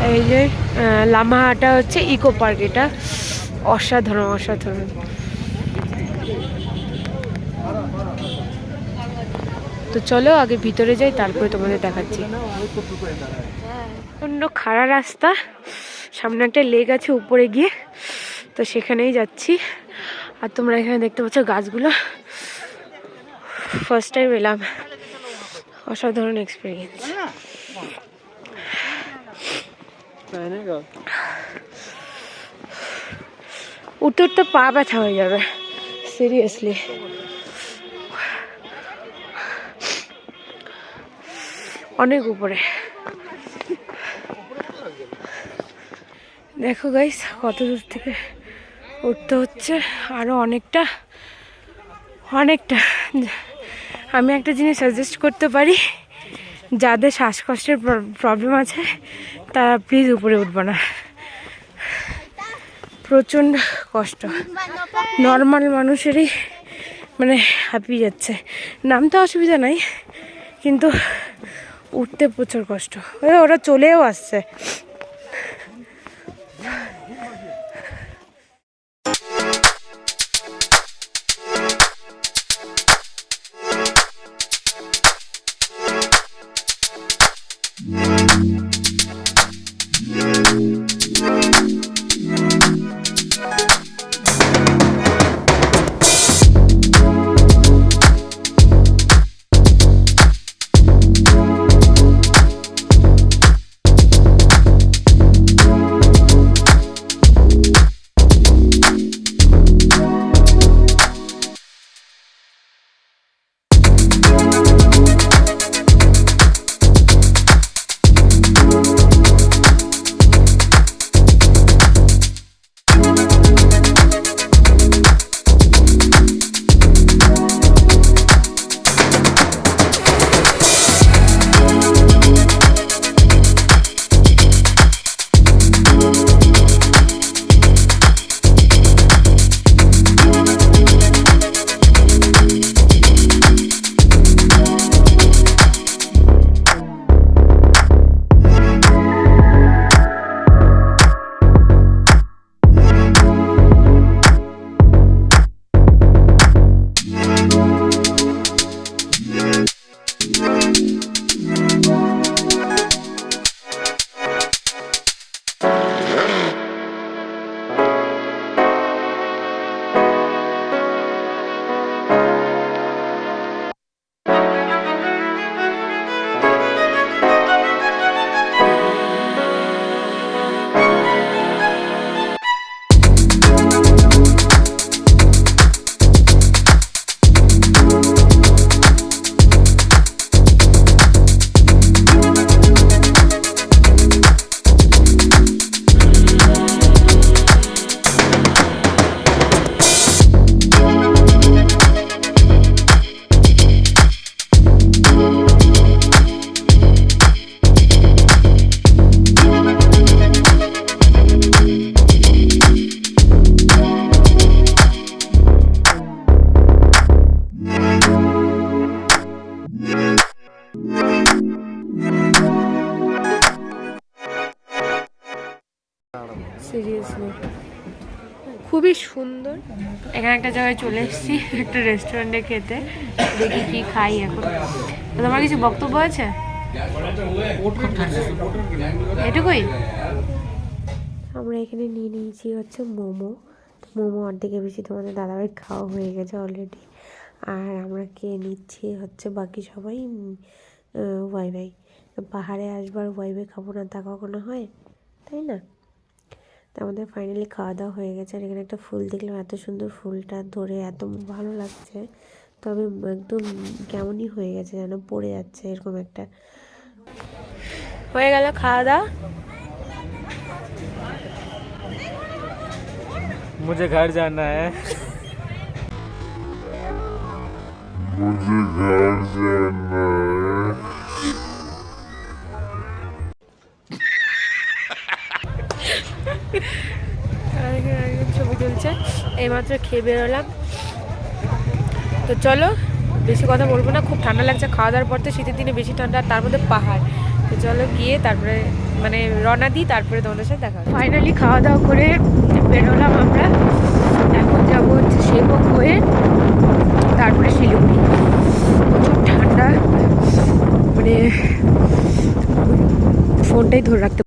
এই যে লামাহাটা হচ্ছে ইকো পার্ক, এটা অসাধারণ অসাধারণ। তো চলো আগে ভিতরে যাই, তারপরে তোমাদের দেখাচ্ছি। অন্য খাড়া রাস্তা, সামনে একটা লেক আছে উপরে গিয়ে, তো সেখানেই যাচ্ছি। আর তোমরা এখানে দেখতে পাচ্ছ গাছগুলো, ফার্স্ট টাইম এলাম, অসাধারণ এক্সপিরিয়েন্স। উত্তর তো পা ব্যথা হয়ে যাবে সিরিয়াসলি। অনেক উপরে দেখো গাইস, কত দূর থেকে উঠতে হচ্ছে, আরো অনেকটা অনেকটা। আমি একটা জিনিস সাজেস্ট করতে পারি, যাদের শ্বাসকষ্টের প্রবলেম আছে তারা প্লিজ উপরে উঠবে না, প্রচণ্ড কষ্ট। নর্মাল মানুষেরই মানে হাঁপিয়ে যাচ্ছে, নামতে অসুবিধা নাই, কিন্তু উঠতে প্রচুর কষ্ট। ওরা চলেও আসছে। সিরিয়াসলি খুবই সুন্দর। এখানে একটা জায়গায় চলে এসেছি, একটা রেস্টুরেন্টে খেতে, দেখি কি খাই এখন। তোমার কিছু বক্তব্য আছে? এটুকুই। আমরা এখানে নিয়ে নিয়েছি হচ্ছে মোমো। মোমো অর্ধেকে বেশি তোমাদের দাদাভাই খাওয়া হয়ে গেছে অলরেডি, আর আমরা খেয়ে নিচ্ছি হচ্ছে বাকি সবাই ওয়াই ভাই। পাহাড়ে আসবার ওয়াই ভাই খাবো না তা কখনো হয়, তাই না? তো আমাদের ফাইনালি খাওয়া দাওয়া হয়ে গেছে। আর এখানে একটা ফুল দেখলাম, এত সুন্দর ফুলটা ধরে এত ভালো লাগছে, তবে একদম কেমনই হয়ে গেছে যেন পড়ে যাচ্ছে, এরকম একটা হয়ে গেল খাওয়া দাওয়া। मुझे घर जाना है। मुझे घर जाना है। ছবি তুলছে, এইমাত্র খেয়ে বেরোলাম। তো চলো বেশি কথা বলবো না, খুব ঠান্ডা লাগছে। খাওয়া দাওয়ার পর তো শীতের দিনে বেশি ঠান্ডা, আর তার মধ্যে পাহাড়, তো চলো গিয়ে তারপরে মানে রওনা দিই, তারপরে তোমাদের সাথে দেখা হবে। ফাইনালি খাওয়া দাওয়া করে বেরোলাম আমরা। এখন যাবো হচ্ছে সেবক হয়ে তারপরে শিলিগুড়ি। প্রচুর ঠান্ডা, মানে ফোনটাই ধরে রাখতে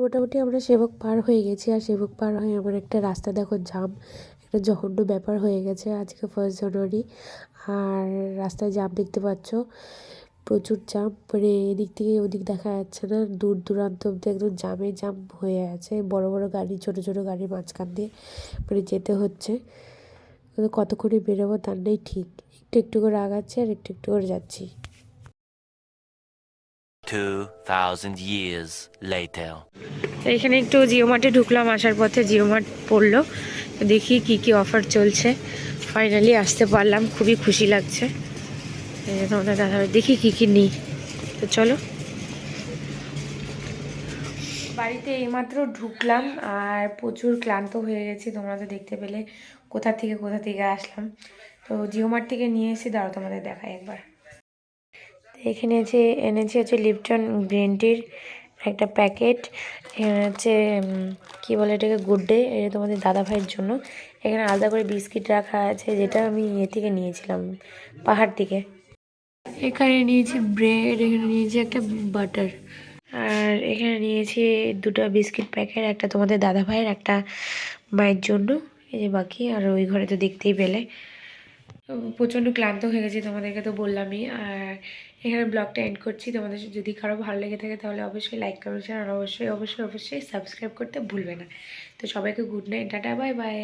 মোটামুটি আমরা সেবক পার হয়ে গেছি। আর সেবক পার হয়ে আমার একটা রাস্তা দেখো জাম, একটা জঘন্য ব্যাপার হয়ে গেছে আজকে 1 জানুয়ারি। আর রাস্তায় জাম দেখতে পাচ্ছ, প্রচুর জাম, মানে এদিক থেকে ওদিক দেখা যাচ্ছে না, দূর দূরান্ত অব্দি একদম জামে জাম হয়ে আছে। বড় বড় গাড়ি, ছোট ছোট গাড়ির মাঝখান দিয়ে মানে যেতে হচ্ছে। কতক্ষণে বেরোবো তার নেই ঠিক, একটু একটু করে আগাচ্ছি আর একটু একটু করে যাচ্ছি। 2000 years later. তো এখানে একটু জিও মার্টে ঢুকলাম, আসার পথে জিও মার্ট পড়লো, দেখি কি কি অফার চলছে। ফাইনালি আসতে পারলাম, খুবই খুশি লাগছে। তোমাদের দাদা দেখি কি কি নিই। তো চলো, বাড়িতে এইমাত্র ঢুকলাম আর প্রচুর ক্লান্ত হয়ে গেছি, তোমরা তো দেখতে পেলে কোথা থেকে আসলাম। তো জিও মার্ট থেকে নিয়ে এসে দাঁড়াও তোমাদের দেখাই একবার। এখানে এনেছি হচ্ছে লিপটন গ্রিন টির একটা প্যাকেট। এখানে হচ্ছে কী বলে এটাকে, গুড ডে, এটা তোমাদের দাদা ভাইয়ের জন্য। এখানে আলাদা করে বিস্কিট রাখা আছে, যেটা আমি থেকে নিয়েছিলাম, পাহাড় থেকে। এখানে নিয়েছি ব্রেড, এখানে নিয়েছি একটা বাটার, আর এখানে নিয়েছি 2টা বিস্কিট প্যাকেট, একটা তোমাদের দাদা ভাইয়ের, একটা মায়ের জন্য। এই যে বাকি, আর ওই ঘরে তো দেখতেই পেলে। প্রচণ্ড ক্লান্ত হয়ে গেছি, তোমাদেরকে তো বললামই। আর এখানে ব্লগটা এন্ড করছি। তোমাদের যদি কারো ভালো লেগে থাকে তাহলে অবশ্যই লাইক করবে, আর অবশ্যই অবশ্যই অবশ্যই সাবস্ক্রাইব করতে ভুলবে না। তো সবাইকে good night, tata, bye bye.